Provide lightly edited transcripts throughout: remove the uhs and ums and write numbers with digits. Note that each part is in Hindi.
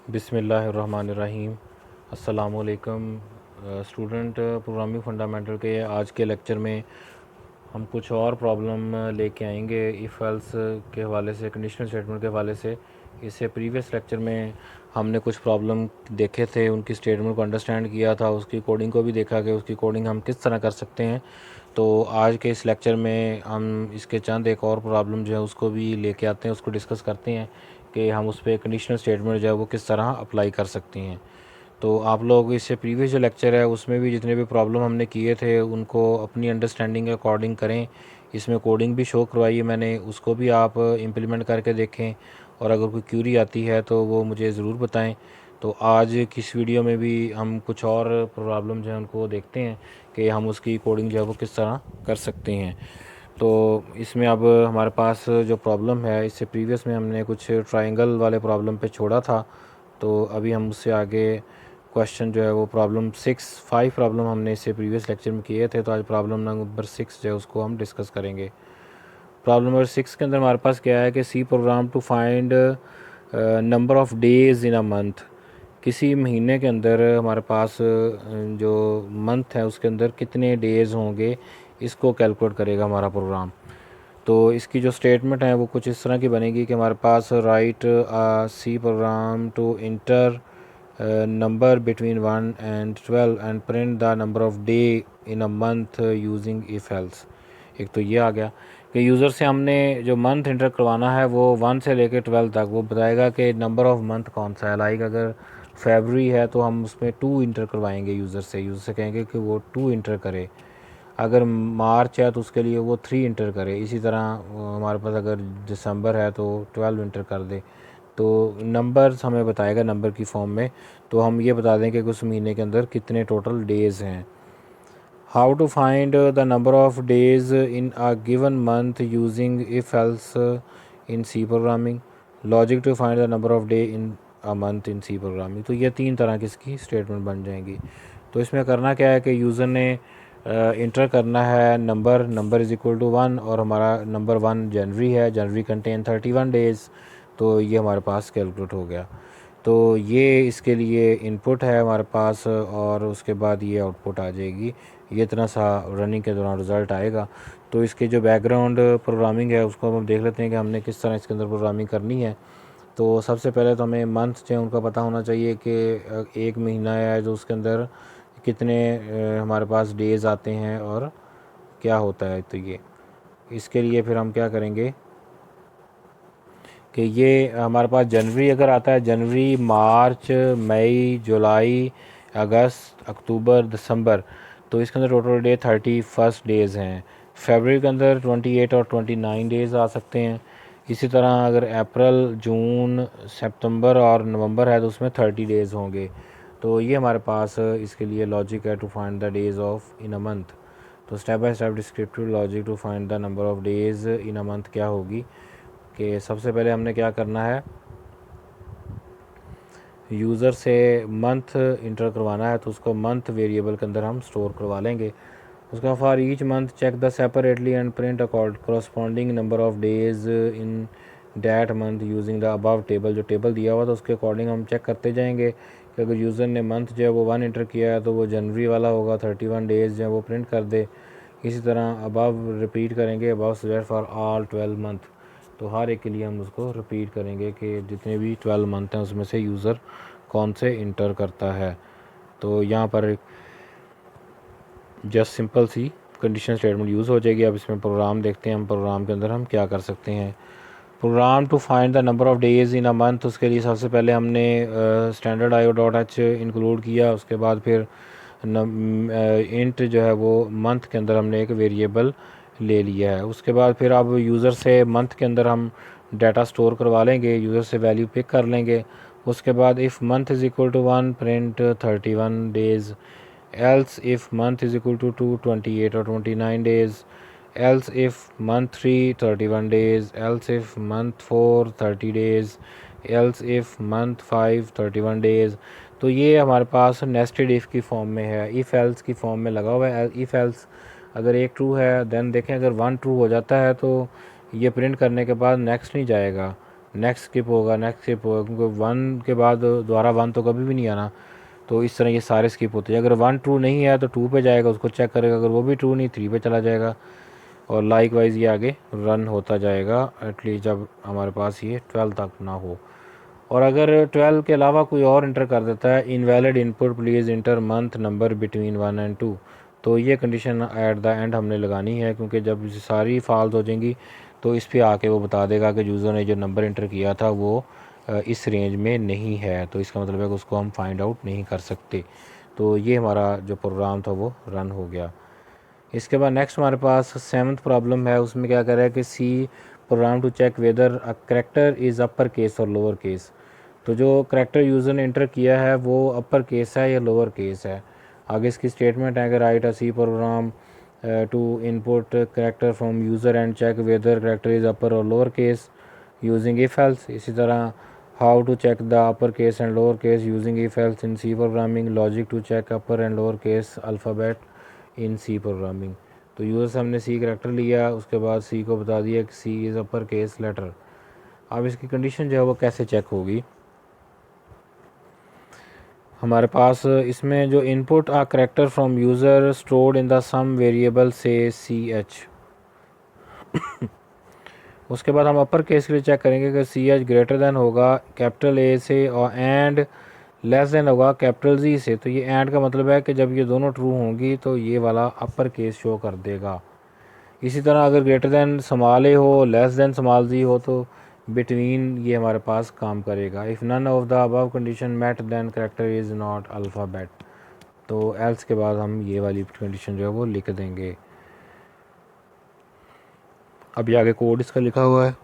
बिस्मिल्लाहिर्रहमानिर्रहीम। अस्सलामुअलैकुम स्टूडेंट। प्रोग्रामिंग फंडामेंटल के आज के लेक्चर में हम कुछ और प्रॉब्लम लेके आएंगे इफ़ एल्स के हवाले से, कंडीशनल स्टेटमेंट के हवाले से। इससे प्रीवियस लेक्चर में हमने कुछ प्रॉब्लम देखे थे, उनकी स्टेटमेंट को अंडरस्टैंड किया था, उसकी कोडिंग को भी देखा कि उसकी कोडिंग हम किस तरह कर सकते हैं। तो आज के इस लेक्चर में हम इसके चंद एक और प्रॉब्लम जो है उसको भी लेके आते हैं, उसको डिस्कस करते हैं कि हम उस पर कंडीशनल स्टेटमेंट जो है वो किस तरह अप्लाई कर सकते हैं। तो आप लोग इससे प्रीवियस जो लेक्चर है उसमें भी जितने भी प्रॉब्लम हमने किए थे उनको अपनी अंडरस्टैंडिंग के अकॉर्डिंग करें। इसमें कोडिंग भी शो करवाई है मैंने, उसको भी आप इम्प्लीमेंट करके देखें और अगर कोई क्यूरी आती है तो वो मुझे ज़रूर बताएं। तो आज की इस वीडियो में भी हम कुछ और प्रॉब्लम जो है उनको देखते हैं कि हम उसकी कोडिंग जो है वो किस तरह कर सकते हैं। तो इसमें अब हमारे पास जो प्रॉब्लम है, इससे प्रीवियस में हमने कुछ ट्रायंगल वाले प्रॉब्लम पे छोड़ा था, तो अभी हम उससे आगे क्वेश्चन जो है वो प्रॉब्लम 5 प्रॉब्लम हमने इससे प्रीवियस लेक्चर में किए थे, तो आज प्रॉब्लम नंबर 6 जो है उसको हम डिस्कस करेंगे। प्रॉब्लम नंबर 6 के अंदर हमारे पास क्या है कि C program to find number of days in a month. किसी महीने के अंदर हमारे पास जो मंथ है उसके अंदर कितने डेज़ होंगे, इसको कैलकुलेट करेगा हमारा प्रोग्राम। तो इसकी जो स्टेटमेंट है वो कुछ इस तरह की बनेगी कि हमारे पास write C program to enter number between 1 and 12 and print the number of day in a month using if else. एक तो ये आ गया कि यूज़र से हमने जो मंथ इंटर करवाना है वो 1 से लेकर 12 तक वो बताएगा कि नंबर ऑफ़ मंथ कौन सा है। लाइक अगर फेबररी है तो हम उसमें 2 इंटर करवाएंगे यूज़र से कहेंगे कि वो 2 इंटर करे। अगर मार्च है तो उसके लिए वो 3 इंटर करे। इसी तरह हमारे पास अगर दिसंबर है तो 12 इंटर कर दे। तो नंबर्स हमें बताएगा नंबर की फॉर्म में, तो हम ये बता दें कि उस महीने के अंदर कितने टोटल डेज़ हैं। How to find the number of days in a given month using if else in C programming. Logic to find the number of day in a month in C programming. तो ये 3 तरह की इसकी स्टेटमेंट बन जाएंगी। तो इसमें करना क्या है कि यूज़र ने इंटर करना है नंबर इज़ इक्वल टू 1 और हमारा नंबर 1 जनवरी है, जनवरी कंटेन 31 डेज़। तो ये हमारे पास कैलकुलेट हो गया। तो ये इसके लिए इनपुट है हमारे पास और उसके बाद ये आउटपुट आ जाएगी। ये इतना सा रनिंग के दौरान रिज़ल्ट आएगा। तो इसके जो बैकग्राउंड प्रोग्रामिंग है उसको हम देख लेते हैं कि हमने किस तरह इसके अंदर प्रोग्रामिंग करनी है। तो सबसे पहले तो हमें मंथ जो है उनका पता होना चाहिए कि एक महीना है जो उसके अंदर कितने हमारे पास डेज़ आते हैं और क्या होता है। तो ये इसके लिए फिर हम क्या करेंगे कि ये हमारे पास जनवरी अगर आता है, जनवरी, मार्च, मई, जुलाई, अगस्त, अक्टूबर, दिसंबर, तो इसके अंदर टोटल डे 31 डेज़ हैं। फरवरी के अंदर 28 और 29 डेज़ आ सकते हैं। इसी तरह अगर अप्रैल, जून, सितंबर और नवंबर है तो उसमें 30 डेज़ होंगे। तो ये हमारे पास इसके लिए लॉजिक है to find the days of in a month. तो step by step descriptive logic to find the number of days in a month क्या होगी कि सबसे पहले हमने क्या करना है, यूज़र से मंथ इंटर करवाना है तो उसको मंथ वेरिएबल के अंदर हम स्टोर करवा लेंगे। उसका for each month check the separately and print accord corresponding number of days in that month using the above table. जो टेबल दिया हुआ था उसके अकॉर्डिंग हम चेक करते जाएंगे कि अगर यूज़र ने मंथ जो है वो 1 इंटर किया है तो वो जनवरी वाला होगा, 31 डेज़ जो है वो प्रिंट कर दे। इसी तरह अबव रिपीट करेंगे, above suggest for all 12 month. तो हर एक के लिए हम उसको रिपीट करेंगे कि जितने भी 12 मंथ हैं उसमें से यूज़र कौन से इंटर करता है। तो यहाँ पर जस्ट सिंपल सी कंडीशन स्टेटमेंट यूज़ हो जाएगी। अब इसमें प्रोग्राम देखते हैं हम प्रोग्राम के अंदर हम क्या कर सकते हैं। Program to find the number of days in a month, उसके लिए सबसे पहले हमने स्टैंडर्ड IO.h इंक्लूड किया। उसके बाद फिर इंट जो है वो मंथ के अंदर हमने एक वेरिएबल ले लिया है। उसके बाद फिर अब यूज़र से मंथ के अंदर हम डाटा स्टोर करवा लेंगे, यूज़र से वैल्यू पिक कर लेंगे। उसके बाद if month is equal to 1 print 31 days, else if month is equal to 2 28 और 29 days, else if month 3 31 days, else if month 4 30 days, else if month 5 31 days। तो ये हमारे पास नेस्टेड इफ़ की फॉर्म में है, इफ़ एल्स की फॉर्म में लगा हुआ है। इफ़ एल्स अगर एक ट्रू है देन देखें, अगर 1 ट्रू हो जाता है तो ये प्रिंट करने के बाद नेक्स्ट नहीं जाएगा, नेक्स्ट स्किप होगा, क्योंकि 1 के बाद दोबारा 1 तो कभी भी नहीं आना। तो इस तरह ये सारे स्किप होते हैं। अगर 1 ट्रू नहीं है तो 2 पे जाएगा, उसको चेक करेगा, अगर वो भी ट्रू नहीं 3 पे चला जाएगा, और लाइक वाइज ये आगे रन होता जाएगा एटलीस्ट जब हमारे पास ये 12 तक ना हो। और अगर 12 के अलावा कोई और इंटर कर देता है, invalid input please inter month number between 1 and 2, तो ये कंडीशन एट द एंड हमने लगानी है, क्योंकि जब सारी फॉल्स हो जाएंगी तो इस पे आके वो बता देगा कि यूज़र ने जो नंबर इंटर किया था वो इस रेंज में नहीं है, तो इसका मतलब है कि उसको हम फाइंड आउट नहीं कर सकते। तो ये हमारा जो प्रोग्राम था वो रन हो गया। इसके बाद नेक्स्ट हमारे पास 7th प्रॉब्लम है। उसमें क्या कर रहा है कि C program to check whether a character is upper case और लोअर केस। तो जो करेक्टर यूज़र ने इंटर किया है वो अपर केस है या लोअर केस है। आगे इसकी स्टेटमेंट है कि write a C program to input character from user and check whether character is upper और lower case using if else. इसी तरह how to check the upper case and lower case using if else in C programming, logic to check upper and lower case alphabet in C programming. तो यूज़र से हमने सी करेक्टर लिया, उसके बाद सी को बता दिया कि सी इज़ अपर केस लेटर। अब इसकी कंडीशन जो है वो कैसे चेक होगी। हमारे पास इसमें जो input a character from user stored in the some variable say C H. उसके बाद हम अपर केस के लिए चेक करेंगे कि सी एच ग्रेटर दैन होगा कैपिटल ए से और एंड लेस दैन होगा कैपिटल जी से। तो ये एंड का मतलब है कि जब ये दोनों ट्रू होंगी तो ये वाला अपर केस शो कर देगा। इसी तरह अगर ग्रेटर दैन स्मॉल ए हो, लेस दैन स्मॉल जी हो, तो बिटवीन ये हमारे पास काम करेगा। If none of the above condition met than character is not alphabet. तो एल्स के बाद हम ये वाली कंडीशन जो है वो लिख देंगे। अभी आगे कोड इसका लिखा हुआ है,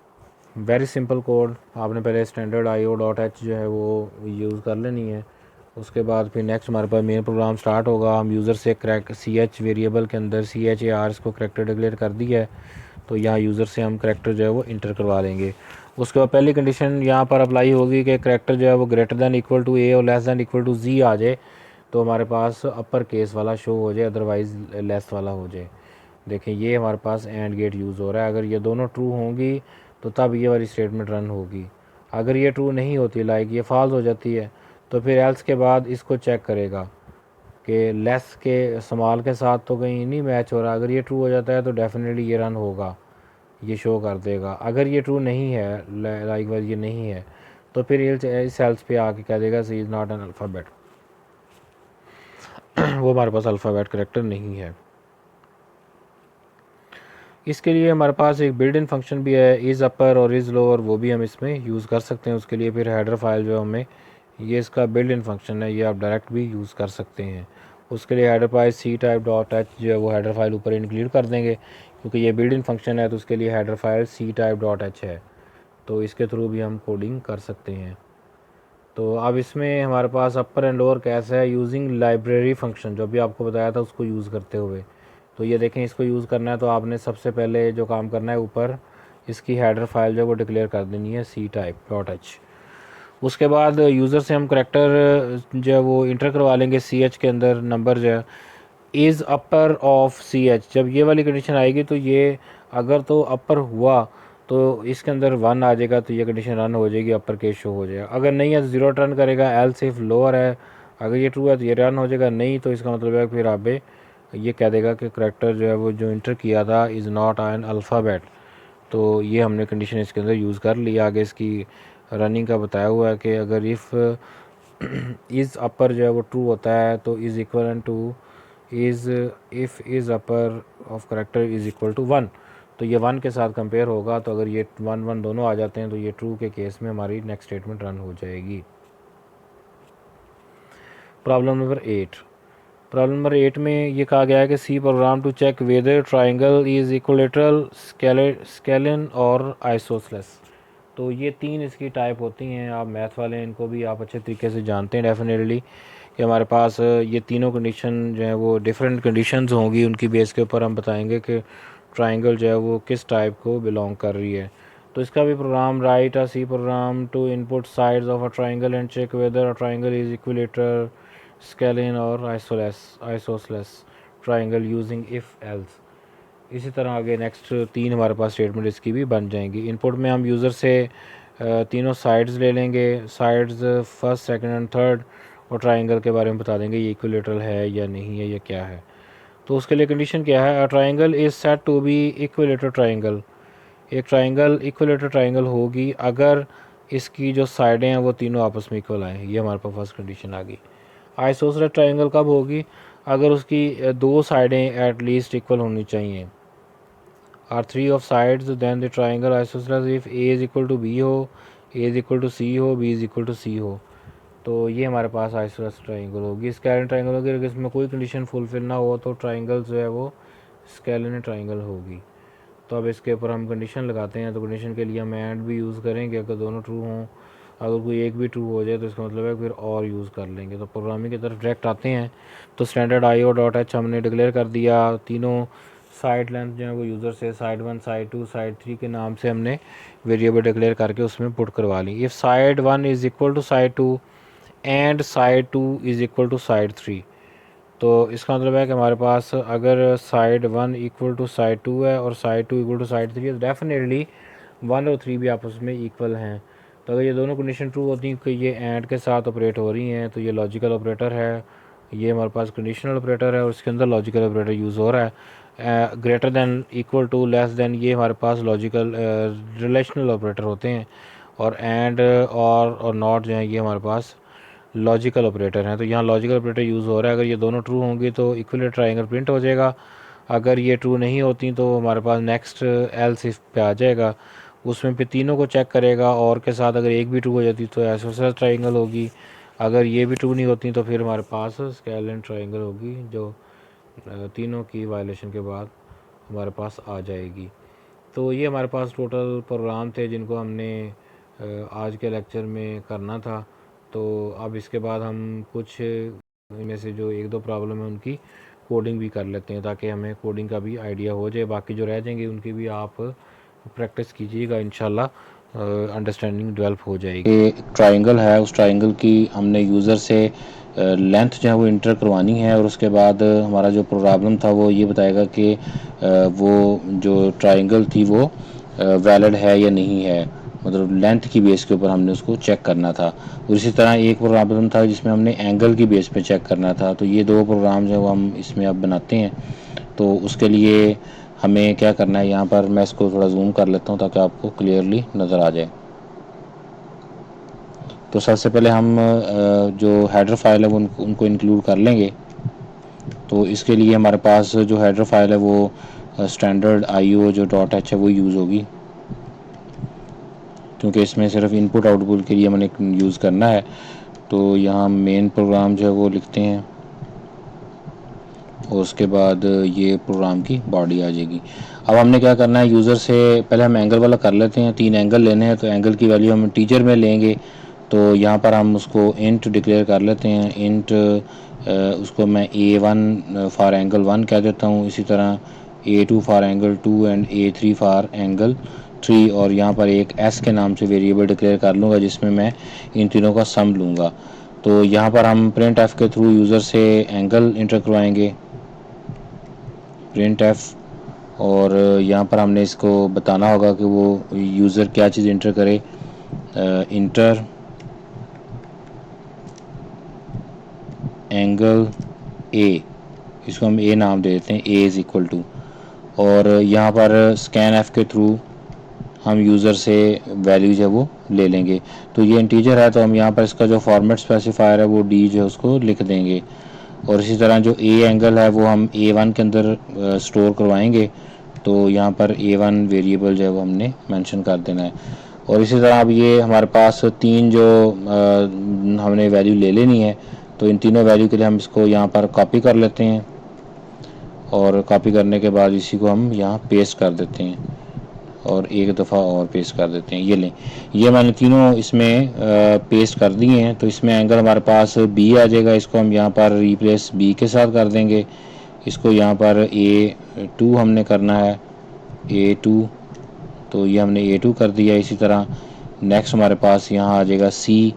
वेरी सिंपल कोड। आपने पहले स्टैंडर्ड io.h जो है वो यूज़ कर लेनी है। उसके बाद फिर नेक्स्ट हमारे पास मेन प्रोग्राम स्टार्ट होगा। हम यूज़र से क्रैक सी एच वेरिएबल के अंदर CHAR इसको करेक्टर डिक्लेयर कर दिया है, तो यहाँ यूज़र से हम करेक्टर जो है वो इंटर करवा लेंगे। उसके बाद पहली कंडीशन यहाँ पर अप्लाई होगी कि करेक्टर जो है वो ग्रेटर दैन इक्वल टू ए और लेस दैन इक्वल टू जी आ जाए, तो हमारे पास अपर केस वाला शो हो जाए, अदरवाइज़ लेस वाला हो जाए। देखें ये हमारे पास एंड गेट यूज़ हो रहा है। अगर ये दोनों ट्रू होंगी तो तब ये वाली स्टेटमेंट रन होगी। अगर ये ट्रू नहीं होती, लाइक ये फॉल्स हो जाती है, तो फिर एल्स के बाद इसको चेक करेगा कि लेस के स्मॉल के साथ तो कहीं नहीं मैच हो रहा। अगर ये ट्रू हो जाता है तो डेफिनेटली ये रन होगा, ये शो कर देगा। अगर ये ट्रू नहीं है, लाइक वाइज ये नहीं है, तो फिर इस एल्स पे आके कह देगा सी इज़ नॉट एन अल्फ़ाबेट। वो हमारे पास अल्फ़ाबेट करेक्टर नहीं है। इसके लिए हमारे पास एक बिल्ट इन फंक्शन भी है, इज़ अपर और इज़ लोअर, वो भी हम इसमें यूज़ कर सकते हैं। उसके लिए फिर हेडर फाइल जो हमें, ये इसका बिल्ट इन फंक्शन है, ये आप डायरेक्ट भी यूज़ कर सकते हैं। उसके लिए हेडर फाइल ctype.h जो है वो हेडर फाइल ऊपर इंक्लूड कर देंगे, क्योंकि ये बिल्ट इन फंक्शन है तो उसके लिए हेडर फाइल ctype.h है, तो इसके थ्रू भी हम कोडिंग कर सकते हैं। तो अब इसमें हमारे पास अपर एंड लोअर कैसे है यूजिंग लाइब्रेरी फंक्शन, जो भी आपको बताया था उसको यूज़ करते हुए। तो ये देखें, इसको यूज़ करना है तो आपने सबसे पहले जो काम करना है, ऊपर इसकी हेडर फाइल जो है वो डिक्लेयर कर देनी है ctype.h। उसके बाद यूज़र से हम करेक्टर जो है वो इंटर करवा लेंगे CH के अंदर नंबर जो है इज़ अपर ऑफ CH। जब ये वाली कंडीशन आएगी तो ये अगर तो अपर हुआ तो इसके अंदर 1 आ जाएगा, तो ये कंडीशन रन हो जाएगी, अपर केस शो हो जाएगा। अगर नहीं है तो 0 टर्न करेगा, एल सिर्फ लोअर है। अगर ये ट्रू है तो ये रन हो जाएगा, नहीं तो इसका मतलब है फिर आप ये कह देगा कि करेक्टर जो है वो जो इंटर किया था इज़ नॉट एन अल्फ़ाबेट। तो ये हमने कंडीशन इसके अंदर यूज़ कर लिया। आगे इसकी रनिंग का बताया हुआ है कि अगर इफ़ इज़ अपर जो है वो ट्रू होता है तो is equal to is if is upper of character is equal to 1, तो ये 1 के साथ कंपेयर होगा। तो अगर ये 1 1 दोनों आ जाते हैं तो ये ट्रू के केस में हमारी नेक्स्ट स्टेटमेंट रन हो जाएगी। Problem number 8। प्रॉब्लम नंबर 8 में ये कहा गया है कि C program to check whether triangle is equilateral, scalene और आइसोसेलेस। तो ये 3 इसकी टाइप होती हैं। आप मैथ वाले इनको भी आप अच्छे तरीके से जानते हैं डेफिनेटली, कि हमारे पास ये तीनों कंडीशन जो है वो डिफरेंट कंडीशंस होंगी, उनकी बेस के ऊपर हम बताएंगे कि ट्राइंगल जो है वो किस टाइप को बिलोंग कर रही है। तो इसका भी program, write a C program to input sides of a triangle and check whether a triangle is equilateral, scalene और isosceles triangle using if else. इसी तरह आगे नेक्स्ट 3 हमारे पास स्टेटमेंट इसकी भी बन जाएंगी। इनपुट में हम यूज़र से तीनों साइड्स ले लेंगे, sides first second and third, और ट्राइंगल के बारे में बता देंगे ये इक्विलेटरल है या नहीं है या क्या है। तो उसके लिए कंडीशन क्या है, a triangle is said to be equilateral triangle. एक ट्राइंगल इक्विलेटर ट्राइंगल होगी अगर इसकी जो साइडें हैं वो तीनों आपस में इक्वल आए। ये हमारे पास फर्स्ट कंडीशन आ गई। आइसोसेलेस ट्राइंगल कब होगी, अगर उसकी दो साइडें एट लीस्ट इक्वल होनी चाहिए। Or three of sides then the triangle isosceles if A is equal to B हो, A is equal to C हो, B is equal to C हो। तो ये हमारे पास आइसोसेलेस ट्राइंगल होगी। स्केलिन ट्राइंगल होगी अगर इसमें कोई कंडीशन फुलफिल ना हो तो ट्राइंगल जो है वो स्केलिन ट्राइंगल होगी। तो अब इसके ऊपर हम कंडीशन लगाते हैं। तो कंडीशन के लिए हम एंड भी यूज़ करेंगे अगर दोनों ट्रू हों। अगर कोई एक भी ट्रू हो जाए तो इसका मतलब है फिर और यूज़ कर लेंगे। तो प्रोग्रामिंग की तरफ डायरेक्ट आते हैं। तो स्टैंडर्ड IO डॉट एच हमने डिक्लेयर कर दिया। तीनों साइड लेंथ जो है वो यूज़र से साइड 1 साइड 2 साइड 3 के नाम से हमने वेरिएबल डिक्लेयर करके उसमें पुट करवा ली। If side 1 is equal to side 2 and side 2 is equal to side 3, तो इसका मतलब है कि हमारे पास अगर साइड 1 इक्वल टू साइड 2 है और साइड 2 इक्वल टू साइड 3 है तो डेफिनेटली 1 और 3 भी आपस में इक्वल हैं। तो अगर ये दोनों कंडीशन ट्रू होती हैं कि ये एंड के साथ ऑपरेट हो रही हैं तो ये लॉजिकल ऑपरेटर है। ये हमारे पास कंडीशनल ऑपरेटर है और उसके अंदर लॉजिकल ऑपरेटर यूज़ हो रहा है। Greater than, equal to, less than, ये हमारे पास लॉजिकल रिलेशनल ऑपरेटर होते हैं। और एंड और नॉट जो है ये हमारे पास लॉजिकल ऑपरेटर हैं। तो यहाँ लॉजिकल ऑपरेटर यूज़ हो रहा है। अगर ये दोनों ट्रू होंगी तो इक्विलेटरल ट्राइंगल प्रिंट हो जाएगा। अगर ये ट्रू नहीं होती तो हमारे पास नेक्स्ट एल्स इफ पे आ जाएगा, उसमें फिर तीनों को चेक करेगा और के साथ अगर एक भी ट्रू हो जाती तो आइसोसेलेस ट्राइंगल होगी। अगर ये भी ट्रू नहीं होती तो फिर हमारे पास स्केलिन ट्राइंगल होगी जो तीनों की वायलेशन के बाद हमारे पास आ जाएगी। तो ये हमारे पास टोटल प्रोग्राम थे जिनको हमने आज के लेक्चर में करना था। तो अब इसके बाद हम कुछ इनमें से जो एक दो प्रॉब्लम है उनकी कोडिंग भी कर लेते हैं ताकि हमें कोडिंग का भी आइडिया हो जाए। बाकी जो रह जाएंगे उनकी भी आप प्रैक्टिस कीजिएगा, इंशाल्लाह अंडरस्टैंडिंग डेवलप हो जाएगी। एक ट्राइंगल है, उस ट्राइंगल की हमने यूज़र से लेंथ जो है वो इंटर करवानी है और उसके बाद हमारा जो प्रॉब्लम था वो ये बताएगा कि वो जो ट्राइंगल थी वो वैलिड है या नहीं है, मतलब लेंथ की बेस के ऊपर हमने उसको चेक करना था। और इसी तरह एक प्रॉब्लम था जिसमें हमने एंगल की बेस पे चेक करना था। तो ये दो प्रोग्राम जो हम इसमें अब बनाते हैं। तो उसके लिए हमें क्या करना है, यहाँ पर मैं इसको थोड़ा जूम कर लेता हूँ ताकि आपको क्लियरली नज़र आ जाए। तो सबसे पहले हम जो हेडर फाइल है वो उनको इंक्लूड कर लेंगे। तो इसके लिए हमारे पास जो हेडर फाइल है वो स्टैंडर्ड IO जो डॉट एच है वो यूज़ होगी, क्योंकि इसमें सिर्फ इनपुट आउटपुट के लिए हमने यूज़ करना है। तो यहाँ मेन प्रोग्राम जो है वो लिखते हैं और उसके बाद ये प्रोग्राम की बॉडी आ जाएगी। अब हमने क्या करना है, यूज़र से पहले हम एंगल वाला कर लेते हैं। 3 एंगल लेने हैं तो एंगल की वैल्यू हम टीचर में लेंगे। तो यहाँ पर हम उसको इंट डिक्लेयर कर लेते हैं। इंट उसको मैं A1 फॉर एंगल 1 कह देता हूँ, इसी तरह A2 for angle 2 and A3 for angle 3। और यहाँ पर एक S के नाम से वेरिएबल डिक्लेयर कर लूँगा जिसमें मैं इन तीनों का सम लूँगा। तो यहाँ पर हम प्रिंट एफ के थ्रू यूज़र से एंगल इंटर करवाएंगे, प्रिंट एफ। और यहाँ पर हमने इसको बताना होगा कि वो यूज़र क्या चीज़ इंटर करे, इंटर एंगल ए, इसको हम ए नाम दे देते हैं, ए इज़ इक्वल टू। और यहाँ पर स्कैन एफ के थ्रू हम यूज़र से वैल्यू जो है वो ले लेंगे। तो ये इंटीजर है तो हम यहाँ पर इसका जो फॉर्मेट स्पेसिफायर है वो डी जो है उसको लिख देंगे। और इसी तरह जो ए एंगल है वो हम A1 के अंदर स्टोर करवाएंगे। तो यहाँ पर A1 वेरिएबल जो है वो हमने मेंशन कर देना है। और इसी तरह अब ये हमारे पास 3 जो हमने वैल्यू ले लेनी है। तो इन तीनों वैल्यू के लिए हम इसको यहाँ पर कॉपी कर लेते हैं और कॉपी करने के बाद इसी को हम यहाँ पेस्ट कर देते हैं और एक दफ़ा और पेस्ट कर देते हैं। ये लें, ये मैंने तीनों इसमें पेस्ट कर दिए हैं। तो इसमें एंगल हमारे पास B आ जाएगा, इसको हम यहाँ पर रिप्लेस B के साथ कर देंगे। इसको यहाँ पर A2 हमने करना है, A2। तो ये हमने A2 कर दिया। इसी तरह नेक्स्ट हमारे पास यहाँ आ जाएगा C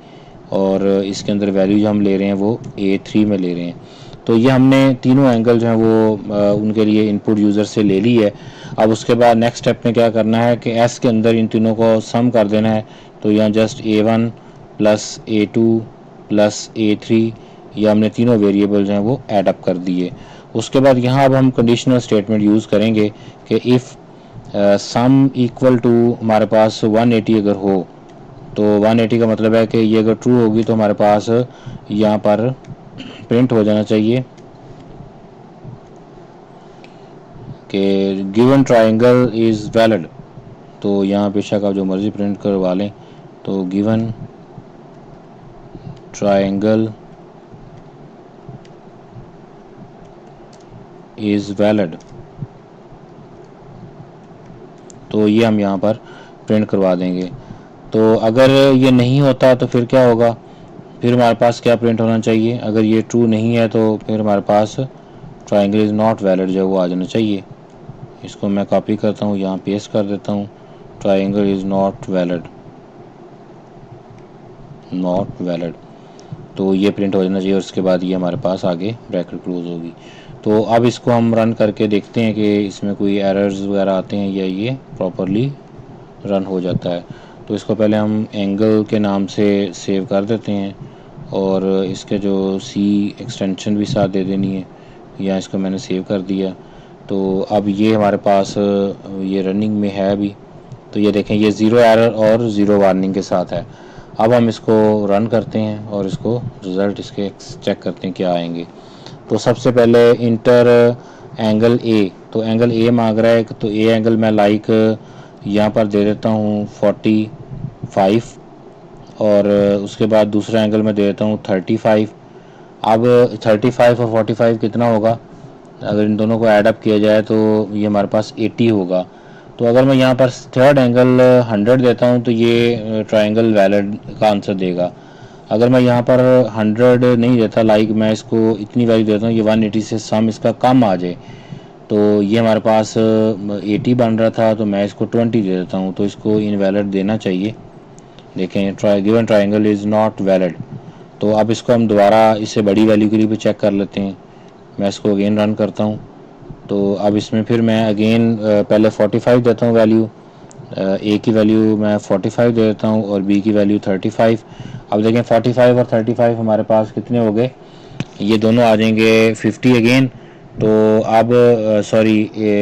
और इसके अंदर वैल्यू जो हम ले रहे हैं वो A3 में ले रहे हैं। तो ये हमने तीनों एंगल जो हैं वो उनके लिए इनपुट यूज़र से ले ली है। अब उसके बाद नेक्स्ट स्टेप में क्या करना है कि S के अंदर इन तीनों को सम कर देना है। तो यहाँ just A1 plus A2 plus A3, ये हमने तीनों वेरिएबल्स हैं वो ऐड अप कर दिए। उसके बाद यहाँ अब हम कंडीशनल स्टेटमेंट यूज़ करेंगे कि इफ़ सम इक्वल टू हमारे पास 180 अगर हो, तो 180 का मतलब है कि ये अगर ट्रू होगी तो हमारे पास यहाँ पर प्रिंट हो जाना चाहिए कि गिवन ट्राइंगल इज़ वैलिड। तो यहाँ बेशक आप जो मर्ज़ी प्रिंट करवा लें, तो गिवन ट्राइंगल इज़ वैलिड, तो ये हम यहाँ पर प्रिंट करवा देंगे। तो अगर ये नहीं होता तो फिर क्या होगा, फिर हमारे पास क्या प्रिंट होना चाहिए, अगर ये ट्रू नहीं है तो फिर हमारे पास ट्राइंगल इज़ नॉट वैलिड जो वो आ जाना चाहिए। इसको मैं कॉपी करता हूँ, यहाँ पेस्ट कर देता हूँ, triangle is not valid, not valid, तो ये प्रिंट हो जाना चाहिए। और उसके बाद ये हमारे पास आगे ब्रैकेट क्लोज होगी। तो अब इसको हम रन करके देखते हैं कि इसमें कोई एरर्स वगैरह आते हैं या ये प्रॉपरली रन हो जाता है। तो इसको पहले हम एंगल के नाम से सेव कर देते हैं और इसके जो सी एक्सटेंशन भी साथ दे देनी है, या इसको मैंने सेव कर दिया। तो अब ये हमारे पास ये रनिंग में है अभी। तो ये देखें, ये ज़ीरो एरर और ज़ीरो वार्निंग के साथ है। अब हम इसको रन करते हैं और इसको रिज़ल्ट इसके चेक करते हैं क्या आएंगे। तो सबसे पहले इंटर एंगल ए, तो एंगल ए मांग रहा है, तो ए एंगल मैं लाइक यहाँ पर दे देता हूँ 45, और उसके बाद दूसरा एंगल मैं दे देता हूँ 35। अब 35 और 45 कितना होगा, अगर इन दोनों को ऐड अप किया जाए तो ये हमारे पास 80 होगा। तो अगर मैं यहाँ पर थर्ड एंगल 100 देता हूँ तो ये ट्रायंगल वैलिड का आंसर देगा। अगर मैं यहाँ पर 100 नहीं देता, लाइक मैं इसको इतनी वैल्यू देता हूँ, ये 180 से सम इसका कम आ जाए, तो ये हमारे पास 80 बन रहा था, तो मैं इसको 20 दे देता हूँ, तो इसको इनवैलिड देना चाहिए। देखें, given triangle is not valid. तो अब इसको हम दोबारा इससे बड़ी वैल्यू के लिए भी चेक कर लेते हैं। मैं इसको अगेन रन करता हूँ। तो अब इसमें फिर मैं अगेन पहले 45 देता हूँ वैल्यू, ए की वैल्यू मैं 45 दे देता हूँ और बी की वैल्यू 35। अब देखें 45 और 35 हमारे पास कितने हो गए, ये दोनों आ जाएंगे 50 अगेन। तो अब सॉरी,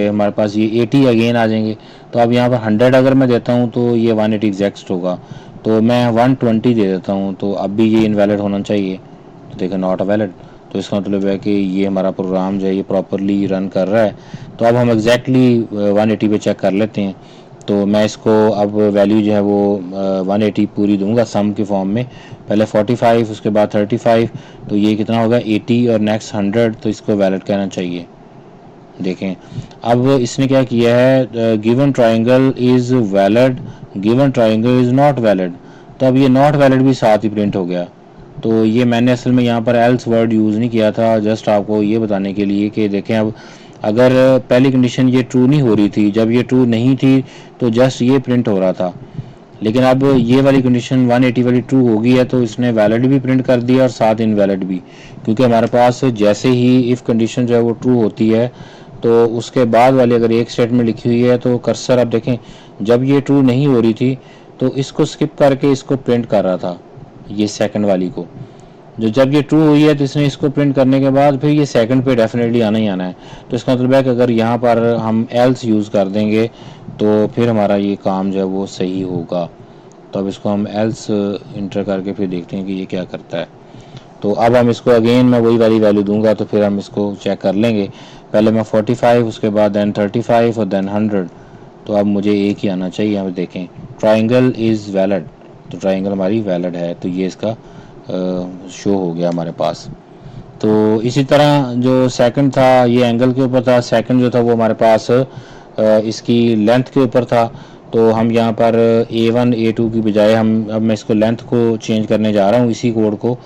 हमारे पास ये 80 अगेन आ जाएंगे। तो अब यहाँ पर 100 अगर मैं देता हूँ तो ये 180 एग्जैक्ट होगा, तो मैं 120 दे देता हूँ, तो अब भी ये इनवैलिड होना चाहिए। तो देखें नॉट वैलिड, तो इसका मतलब है कि ये हमारा प्रोग्राम जो है ये प्रॉपरली रन कर रहा है। तो अब हम एग्जैक्टली 180 पे चेक कर लेते हैं। तो मैं इसको अब वैल्यू जो है वो 180 पूरी दूंगा सम के फॉर्म में, पहले 45 उसके बाद 35, तो ये कितना होगा 80 और नेक्स्ट 100, तो इसको वैलिड कहना चाहिए। देखें अब इसने क्या किया है, given triangle is valid, given triangle is not valid, तो अब ये नॉट वैलिड भी साथ ही प्रिंट हो गया। तो ये मैंने असल में यहाँ पर एल्स वर्ड यूज़ नहीं किया था, जस्ट आपको ये बताने के लिए कि देखें अब अगर पहली कंडीशन ये ट्रू नहीं हो रही थी, जब ये ट्रू नहीं थी तो जस्ट ये प्रिंट हो रहा था, लेकिन अब ये वाली कंडीशन 180 वाली ट्रू हो गई है तो इसने वैलिड भी प्रिंट कर दिया और साथ इनवैलिड भी, क्योंकि हमारे पास जैसे ही इफ़ कंडीशन जो है वो ट्रू होती है तो उसके बाद वाली अगर एक स्टेटमेंट लिखी हुई है तो कर्सर आप देखें, जब ये ट्रू नहीं हो रही थी तो इसको स्किप करके इसको प्रिंट कर रहा था, ये सेकंड वाली को, जो जब ये ट्रू हुई है तो इसने इसको प्रिंट करने के बाद फिर ये सेकंड पे डेफिनेटली आना ही आना है। तो इसका मतलब है कि अगर यहाँ पर हम एल्स यूज़ कर देंगे तो फिर हमारा ये काम जो है वो सही होगा। तो अब इसको हम एल्स इंटर करके फिर देखते हैं कि ये क्या करता है। तो अब हम इसको अगेन मैं वही वाली वैल्यू दूंगा, तो फिर हम इसको चेक कर लेंगे। पहले मैं 45, उसके बाद दैन 35 और दैन 100, तो अब मुझे एक ही आना चाहिए। यहाँ देखें ट्राइंगल इज़ वैलिड, तो ट्राइंगल हमारी वैलिड है, तो ये इसका शो हो गया हमारे पास। तो इसी तरह जो सेकंड था ये एंगल के ऊपर था, सेकंड जो था वो हमारे पास इसकी लेंथ के ऊपर था। तो हम यहाँ पर A1 A2 की बजाय अब मैं इसको लेंथ को चेंज करने जा रहा हूँ इसी कोड को।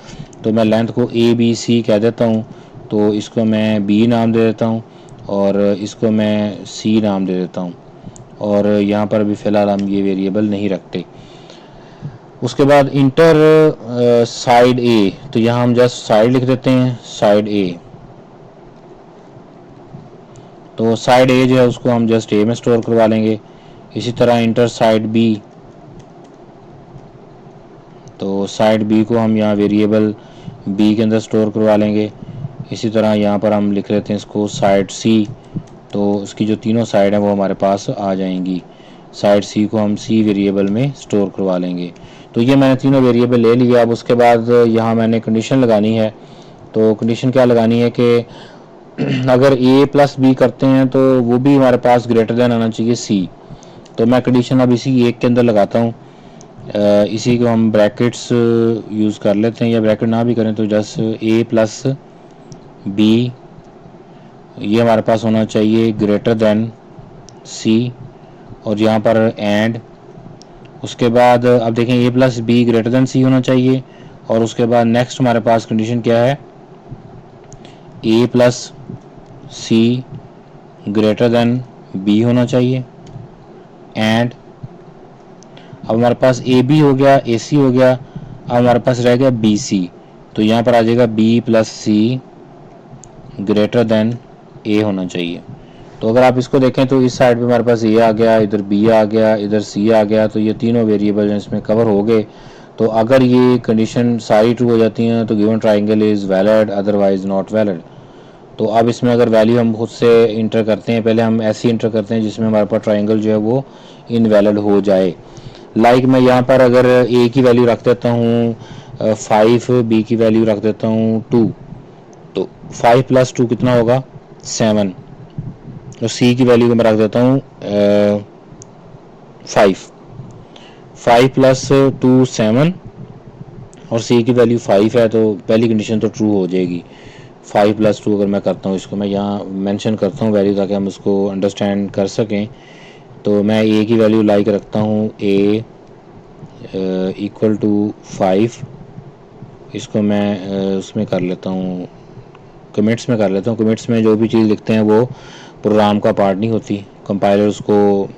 तो मैं लेंथ को ABC कह देता हूँ, तो इसको मैं B नाम दे देता हूँ और इसको मैं C नाम दे देता हूँ, और यहाँ पर अभी फ़िलहाल हम ये वेरिएबल नहीं रखते। उसके बाद इंटर साइड ए, तो यहाँ हम जस्ट साइड लिख देते हैं, साइड ए। तो साइड ए जो है उसको हम जस्ट ए में स्टोर करवा लेंगे। इसी तरह इंटर साइड बी, तो साइड बी को हम यहाँ वेरिएबल बी के अंदर स्टोर करवा लेंगे। इसी तरह यहाँ पर हम लिख लेते हैं इसको साइड सी, तो उसकी जो तीनों साइड हैं वो हमारे पास आ जाएंगी। साइड सी को हम सी वेरिएबल में स्टोर करवा लेंगे। तो ये मैंने तीनों वेरिएबल ले लिया। अब उसके बाद यहाँ मैंने कंडीशन लगानी है। तो कंडीशन क्या लगानी है कि अगर ए प्लस बी करते हैं तो वो भी हमारे पास ग्रेटर देन आना चाहिए सी। तो मैं कंडीशन अब इसी एक के अंदर लगाता हूँ। इसी को हम ब्रैकेट्स यूज़ कर लेते हैं, या ब्रैकेट ना भी करें तो जस्ट ए प्लस बी ये हमारे पास होना चाहिए ग्रेटर देन सी, और यहाँ पर एंड उसके बाद अब देखें ए प्लस बी ग्रेटर देन सी होना चाहिए। और उसके बाद नेक्स्ट हमारे पास कंडीशन क्या है, ए प्लस सी ग्रेटर देन बी होना चाहिए। एंड अब हमारे पास ए बी हो गया, ए सी हो गया, अब हमारे पास रह गया बी सी। तो यहाँ पर आ जाएगा बी प्लस सी ग्रेटर देन ए होना चाहिए। तो अगर आप इसको देखें तो इस साइड पे हमारे पास ए आ गया, इधर बी आ गया, इधर सी आ गया, तो ये तीनों वेरिएबल इसमें कवर हो गए। तो अगर ये कंडीशन सारी ट्रू हो जाती हैं तो given triangle is valid, otherwise not valid. तो अब इसमें अगर वैल्यू हम खुद से इंटर करते हैं, पहले हम ऐसी इंटर करते हैं जिसमें हमारे पास ट्राइंगल जो है वो इनवैलिड हो जाए। लाइक मैं यहाँ पर अगर ए की वैल्यू रख देता हूँ 5, बी की वैल्यू रख देता हूँ 2, तो 5 प्लस 2 कितना होगा 7, और सी की वैल्यू को मैं रख देता हूँ 5 प्लस 2 7, और सी की वैल्यू 5 है, तो पहली कंडीशन तो ट्रू हो जाएगी। 5 प्लस 2 अगर मैं करता हूँ, इसको मैं यहाँ मेंशन करता हूँ वैल्यू ताकि हम उसको अंडरस्टैंड कर सकें। तो मैं ए की वैल्यू लाइक रखता हूँ ए इक्वल टू 5, इसको मैं उसमें कर लेता हूँ, कमिट्स में कर लेता हूँ। कमिट्स में जो भी चीज़ लिखते हैं वो प्रोग्राम का पार्ट नहीं होती, कंपाइलर उसको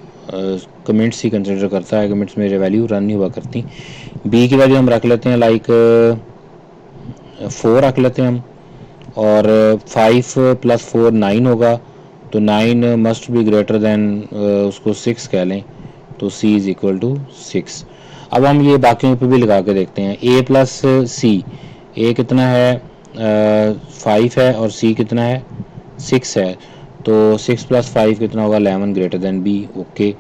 कमिट्स ही कंसिडर करता है, कमिट्स में वैल्यू रन नहीं हुआ करती। बी की वैल्यू हम रख लेते हैं लाइक 4 रख लेते हैं हम, और 5 प्लस 4 9 होगा, तो 9 मस्ट बी ग्रेटर देन उसको 6 कह लें, तो c इज़ इक्वल टू 6। अब हम ये बाकियों पे भी लगा के देखते हैं। a प्लस सी, ए कितना है 5 है, और c कितना है 6 है, तो 6 प्लस 5 कितना होगा 11 greater than b। Okay,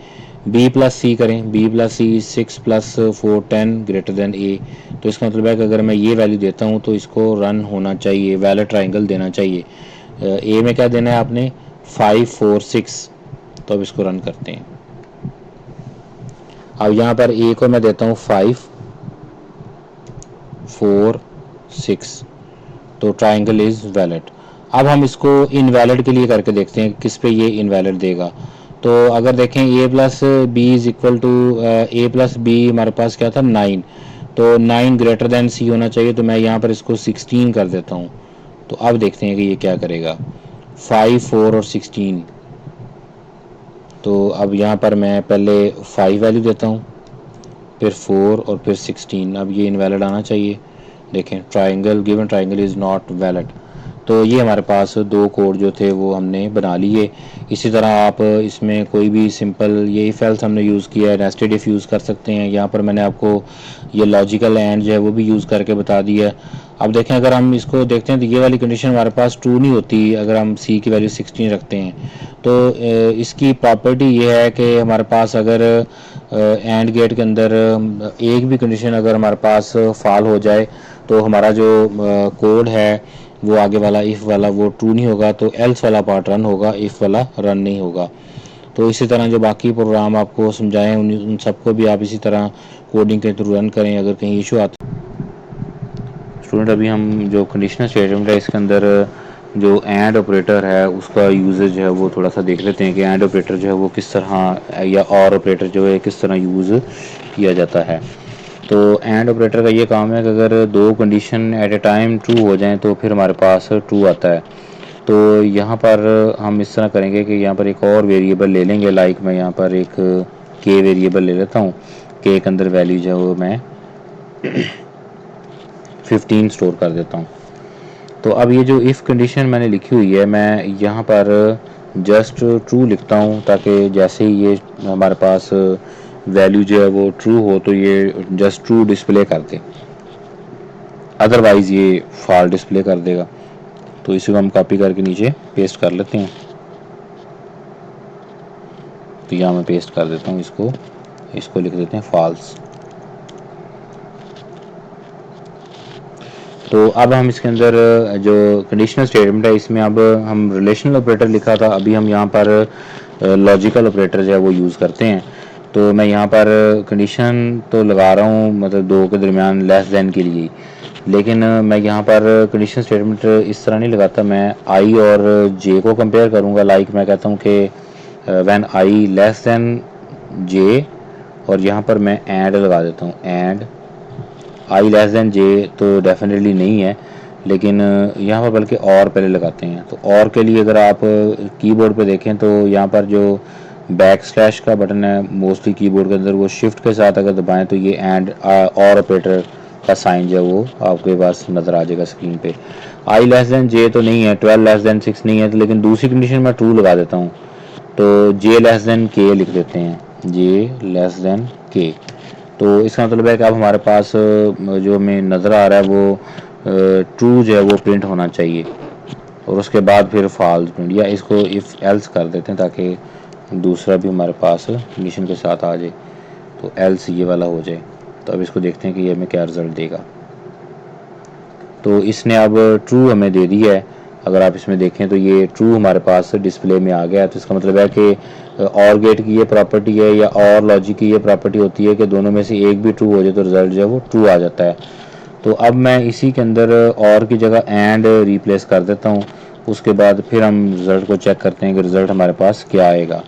b plus C करें, b plus C 6 plus 4 10 greater than a। तो इसका मतलब है कि अगर मैं ये वैल्यू देता हूँ तो इसको रन होना चाहिए, वैलिड ट्राइंगल देना चाहिए। a में क्या देना है आपने 5 4 6, तो अब इसको रन करते हैं। अब यहाँ पर a को मैं देता हूँ 5 4 6, तो ट्राइंगल इज़ वैलिड। अब हम इसको इनवैलिड के लिए करके देखते हैं किस पे ये इनवैलिड देगा। तो अगर देखें a plus B is equal to A plus B हमारे पास क्या था 9, तो 9 ग्रेटर देन सी होना चाहिए, तो मैं यहाँ पर इसको 16 कर देता हूँ। तो अब देखते हैं कि ये क्या करेगा 5 4 और 16। तो अब यहाँ पर मैं पहले 5 वैल्यू देता हूँ, फिर 4 और फिर 16। अब ये इनवैलिड आना चाहिए। देखें triangle given triangle is not valid. तो ये हमारे पास दो कोड जो थे वो हमने बना लिए। इसी तरह आप इसमें कोई भी सिंपल ये इफ एल्स हमने यूज़ किया है, नेस्टेड इफ यूज़ कर सकते हैं। यहाँ पर मैंने आपको ये लॉजिकल एंड जो है वो भी यूज़ करके बता दिया है। अब देखें अगर हम इसको देखते हैं तो ये वाली कंडीशन हमारे पास ट्रू नहीं होती अगर हम सी की वैल्यू 16 रखते हैं। तो इसकी प्रॉपर्टी ये है कि हमारे पास अगर एंड गेट के अंदर एक भी कंडीशन अगर हमारे पास फॉल हो जाए तो हमारा जो कोड है वो आगे वाला इफ़ वाला वो ट्रू नहीं होगा, तो एल्स वाला पार्ट रन होगा, इफ़ वाला रन नहीं होगा। तो इसी तरह जो बाकी प्रोग्राम आपको समझाएं उन सबको भी आप इसी तरह कोडिंग के थ्रू रन करें अगर कहीं इशू आता। स्टूडेंट अभी हम जो कंडीशनल स्टेटमेंट है इसके अंदर जो एंड ऑपरेटर है उसका यूजेज जो है वो थोड़ा सा देख लेते हैं कि एंड ऑपरेटर जो है वो किस तरह, या और ऑपरेटर जो है किस तरह यूज़ किया जाता है। तो एंड ऑपरेटर का ये काम है कि अगर दो condition at A time true हो जाएं तो फिर हमारे पास ट्रू आता है। तो यहाँ पर हम इस तरह करेंगे कि यहाँ पर एक और वेरिएबल ले लेंगे, लाइक मैं यहाँ पर एक के वेरिएबल ले लेता हूँ। के के अंदर वैल्यू जो है वो मैं 15 स्टोर कर देता हूँ। तो अब ये जो इफ़ कंडीशन मैंने लिखी हुई है मैं यहाँ पर जस्ट ट्रू लिखता हूँ ताकि जैसे ही ये हमारे पास वैल्यू जो है वो ट्रू हो तो ये जस्ट ट्रू डिस्प्ले कर दे, अदरवाइज़ ये फॉल्स डिस्प्ले कर देगा। तो इसी को हम कॉपी करके नीचे पेस्ट कर लेते हैं। तो यहाँ मैं पेस्ट कर देता हूँ इसको, इसको लिख देते हैं फॉल्स। तो अब हम इसके अंदर जो कंडीशनल स्टेटमेंट है इसमें अब हम रिलेशनल ऑपरेटर लिखा था, अभी हम यहाँ पर लॉजिकल ऑपरेटर जो है वो यूज़ करते हैं। तो मैं यहाँ पर कंडीशन तो लगा रहा हूँ मतलब दो के दरमियान लेस दैन के लिए, लेकिन मैं यहाँ पर कंडीशन स्टेटमेंट इस तरह नहीं लगाता, मैं आई और जे को कंपेयर करूँगा। लाइक मैं कहता हूँ कि व्हेन आई लेस दैन जे, और यहाँ पर मैं एंड लगा देता हूँ, एंड आई लेस दैन जे तो डेफिनेटली नहीं है, लेकिन यहाँ पर बल्कि और पहले लगाते हैं। तो और के लिए अगर आप कीबोर्ड पे देखें तो यहाँ पर जो बैक स्लैश का बटन है मोस्टली कीबोर्ड के अंदर, वो शिफ्ट के साथ अगर दबाएं तो ये एंड और ऑपरेटर का साइन जो है वो आपके पास नज़र आ जाएगा स्क्रीन पे। आई लेस दैन जे तो नहीं है, 12 लेस दैन 6 नहीं है, तो लेकिन दूसरी कंडीशन मैं ट्रू लगा देता हूँ। तो जे लेस दैन के लिख देते हैं, जे लेस दैन के। तो इसका मतलब है कि अब हमारे पास जो हमें नज़र आ रहा है वो ट्रू जो है वो प्रिंट होना चाहिए, और उसके बाद फिर फॉल्स प्रिंट, या इसको इफ़ एल्स कर देते हैं ताकि दूसरा भी हमारे पास कंडीशन के साथ आ जाए। तो एल्स ये वाला हो जाए। तो अब इसको देखते हैं कि ये हमें क्या रिज़ल्ट देगा। तो इसने अब ट्रू हमें दे दी है। अगर आप इसमें देखें तो ये ट्रू हमारे पास डिस्प्ले में आ गया है। तो इसका मतलब है कि और गेट की ये प्रॉपर्टी है या और लॉजिक की ये प्रॉपर्टी होती है कि दोनों में से एक भी ट्रू हो जाए तो रिज़ल्ट जो है वो ट्रू आ जाता है। तो अब मैं इसी के अंदर और की जगह एंड रिप्लेस कर देता हूँ। उसके बाद फिर हम रिज़ल्ट को चेक करते हैं कि रिज़ल्ट हमारे पास क्या आएगा।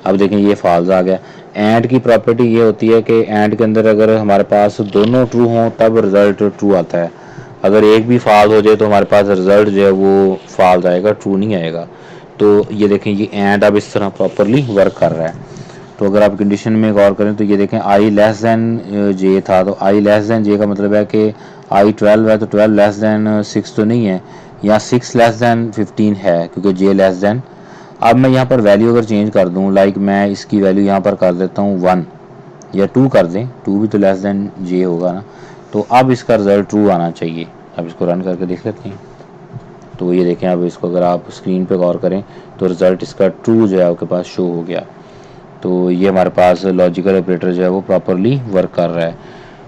अब देखें ये फॉल्स आ गया। एंड की प्रॉपर्टी ये होती है कि एंड के अंदर अगर हमारे पास दोनों ट्रू हों तब रिज़ल्ट ट्रू आता है, अगर एक भी फॉल्स हो जाए तो हमारे पास रिज़ल्ट जो है वो फॉल्स आएगा, ट्रू नहीं आएगा। तो ये देखें ये एंड अब इस तरह प्रॉपरली वर्क कर रहा है। तो अगर आप कंडीशन में गौर करें तो ये देखें आई लेस दैन जे था, तो आई लेस दैन जे का मतलब है कि आई 12 है तो 12 लेस दैन 6 तो नहीं है, या 6 लेस दैन 15 है क्योंकि जे लेस दैन। अब मैं यहाँ पर वैल्यू अगर चेंज कर दूँ, लाइक मैं इसकी वैल्यू यहाँ पर कर देता हूँ 1 या 2 कर दें, 2 भी तो लेस दैन जे होगा ना। तो अब इसका रिज़ल्ट ट्रू आना चाहिए। अब इसको रन करके देख लेते हैं। तो ये देखें अब इसको अगर आप स्क्रीन पे गौर करें तो रिज़ल्ट इसका ट्रू जो है आपके पास शो हो गया। तो ये हमारे पास लॉजिकल ऑपरेटर जो है वो प्रॉपरली वर्क कर रहा है।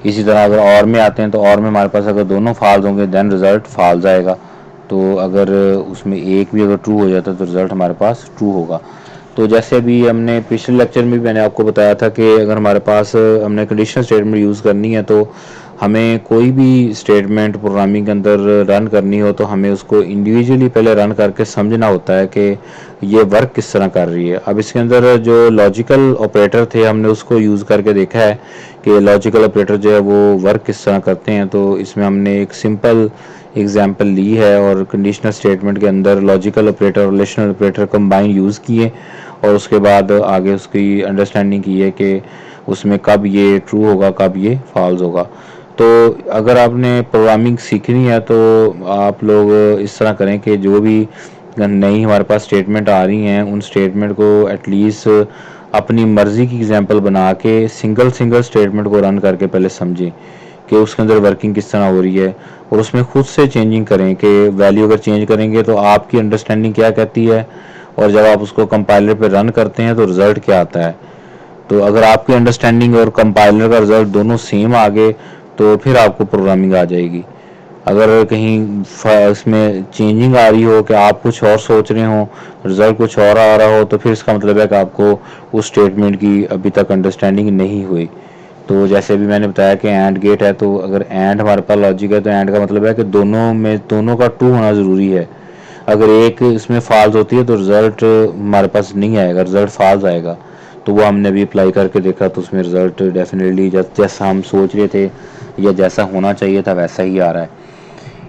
इसी तरह अगर और में आते हैं तो और में हमारे पास अगर दोनों फॉल्स होंगे देन रिज़ल्ट फॉल्स आएगा। तो अगर उसमें एक भी अगर ट्रू हो जाता है तो रिज़ल्ट हमारे पास ट्रू होगा। तो जैसे अभी हमने पिछले लेक्चर में भी मैंने आपको बताया था कि अगर हमारे पास हमने कंडीशनल स्टेटमेंट यूज़ करनी है तो हमें कोई भी स्टेटमेंट प्रोग्रामिंग के अंदर रन करनी हो तो हमें उसको इंडिविजुअली पहले रन करके समझना होता है कि ये वर्क किस तरह कर रही है। अब इसके अंदर जो लॉजिकल ऑपरेटर थे हमने उसको यूज़ करके देखा है कि लॉजिकल ऑपरेटर जो है वो वर्क किस तरह करते हैं। तो इसमें हमने एक सिंपल एग्जांपल ली है और कंडीशनल स्टेटमेंट के अंदर logical operator relational operator combine use किए, और उसके बाद आगे उसकी अंडरस्टैंडिंग की है कि उसमें कब ये ट्रू होगा कब ये फॉल्स होगा। तो अगर आपने प्रोग्रामिंग सीखनी है तो आप लोग इस तरह करें कि जो भी नई हमारे पास स्टेटमेंट आ रही हैं उन स्टेटमेंट को एटलीस्ट अपनी मर्ज़ी की एग्जांपल बना के सिंगल सिंगल स्टेटमेंट को रन करके पहले समझें कि उसके अंदर वर्किंग किस तरह हो रही है, और उसमें खुद से चेंजिंग करें कि वैल्यू अगर चेंज करेंगे तो आपकी अंडरस्टैंडिंग क्या कहती है, और जब आप उसको कंपाइलर पे रन करते हैं तो रिज़ल्ट क्या आता है। तो अगर आपकी अंडरस्टैंडिंग और कंपाइलर का रिज़ल्ट दोनों सेम आ गए तो फिर आपको प्रोग्रामिंग आ जाएगी। अगर कहीं इसमें चेंजिंग आ रही हो कि आप कुछ और सोच रहे हो रिज़ल्ट कुछ और आ रहा हो तो फिर इसका मतलब है कि आपको उस स्टेटमेंट की अभी तक अंडरस्टैंडिंग नहीं हुई। तो जैसे भी मैंने बताया कि एंड गेट है, तो अगर एंड हमारे पास लॉजिक है तो एंड का मतलब है कि दोनों में दोनों का ट्रू होना ज़रूरी है। अगर एक इसमें फॉल्स होती है तो रिज़ल्ट हमारे पास नहीं आएगा, रिज़ल्ट फॉल्स आएगा। तो वो हमने भी अप्लाई करके देखा तो उसमें रिज़ल्ट डेफिनेटली जैसा हम सोच रहे थे या जैसा होना चाहिए था वैसा ही आ रहा है।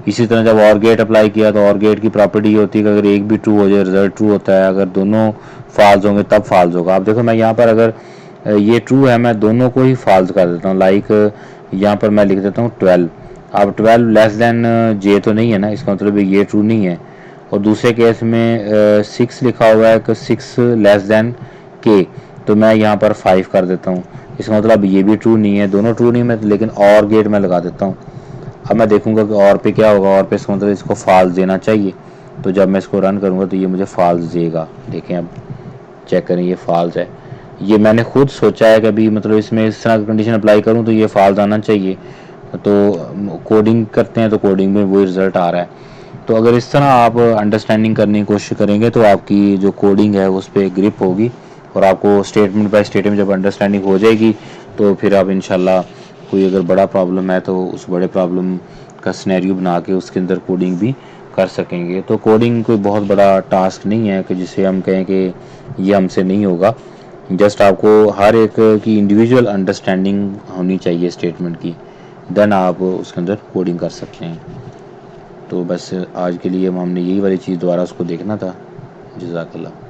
इसी तरह जब और गेट अप्लाई किया तो और गेट की प्रॉपर्टी ये होती है कि अगर एक भी ट्रू हो जाए रिज़ल्ट ट्रू होता है, अगर दोनों फॉल्स होंगे तब फॉल्स होगा। आप देखो मैं यहाँ पर अगर ये ट्रू है मैं दोनों को ही फॉल्स कर देता हूँ। लाइक यहाँ पर मैं लिख देता हूँ 12। अब 12 लेस दैन जे तो नहीं है ना, इसका मतलब ये ट्रू नहीं है। और दूसरे केस में 6 लिखा हुआ है कि 6 लेस दैन के, तो मैं यहाँ पर 5 कर देता हूँ। इसका मतलब ये भी ट्रू नहीं है, दोनों ट्रू नहीं है, लेकिन और गेट मैं लगा देता हूँ। अब मैं देखूंगा कि और पे क्या होगा, और पे इसका मतलब इसको फॉल्स देना चाहिए। तो जब मैं इसको रन करूँगा तो ये मुझे फॉल्स देगा। देखें अब चेक करें, ये फॉल्स है। ये मैंने खुद सोचा है कि अभी मतलब इसमें इस तरह की कंडीशन अप्लाई करूँ तो ये फॉल्स आना चाहिए। तो कोडिंग करते हैं तो कोडिंग में वही रिज़ल्ट आ रहा है। तो अगर इस तरह आप अंडरस्टैंडिंग करने की कोशिश करेंगे तो आपकी जो कोडिंग है उस पर ग्रिप होगी, और आपको स्टेटमेंट बाय स्टेटमेंट जब अंडरस्टैंडिंग हो जाएगी तो फिर आप इंशाल्लाह कोई अगर बड़ा प्रॉब्लम है तो उस बड़े प्रॉब्लम का सिनेरियो बना के उसके अंदर कोडिंग भी कर सकेंगे। तो कोडिंग कोई बहुत बड़ा टास्क नहीं है कि जिसे हम कहें कि ये हमसे नहीं होगा। जस्ट आपको हर एक की इंडिविजुअल अंडरस्टैंडिंग होनी चाहिए स्टेटमेंट की, देन आप उसके अंदर कोडिंग कर सकते हैं। तो बस आज के लिए हमने यही वाली चीज़ दोबारा उसको देखना था। जज़ाकल्लाह।